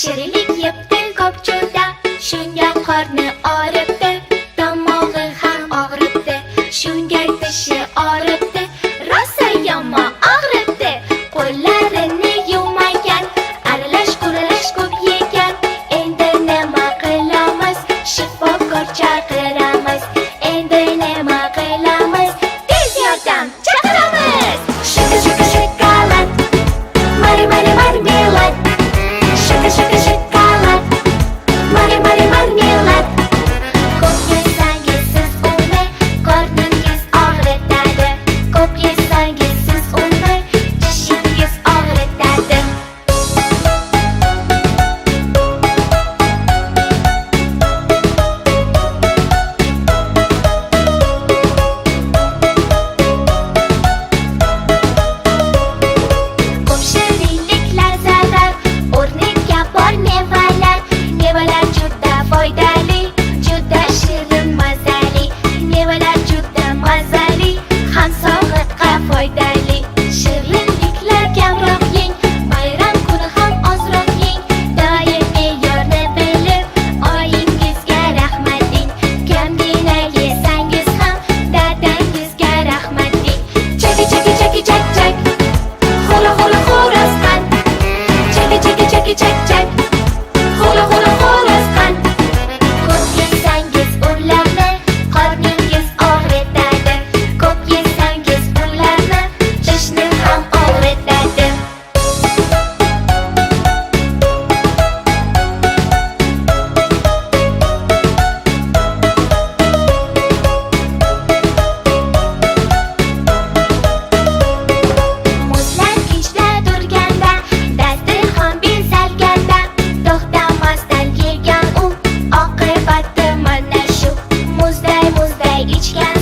Shirinlik yebdi ko'p cho'da, shunga qorni og'ribdi, tomog'i ham og'ribdi, shunga tishi og'ribdi, rosa yomon og'ribdi. Qo'llarini yuvmagan, aralash-quralash ko'p yegan. Endi nima qilamiz? Shifokor chaqiramiz. Endi nima qilamiz? Tez yordam chaqiramiz. Shokolad, marmelad. Shokolad, marmelad. Ko'p yesangiz siz uni, qorningiz og'ritadi. Ko'p yesangiz siz uni, tishingiz og'ritadi. Ko'p shirinliklar zarar, o'rniga bor mevalar. Mevalar juda foydali, juda shirin mazali. Mevalar juda mazali, ham sog'liqqa foydali. Shirinliklar kamroq yeng, bayram kuni ham ozroq yeng. Doim me'yorni bilib, oyingizga rahmat deng. Kamgina yesangiz ham dadangizga rahmat deng. Chak. Xo'la xo'rasqand. Chak. Xo'la xo'rasqand. Ko'p yesangiz ularni, qorningiz og'ritadi. Ko'p yesangiz ularni, tishni ham og'ritadi. Muzlatgichda turganda, dasturxon bezalganda, to'xtamasdan yegan u, oqibati mana shu. Muzday ichgan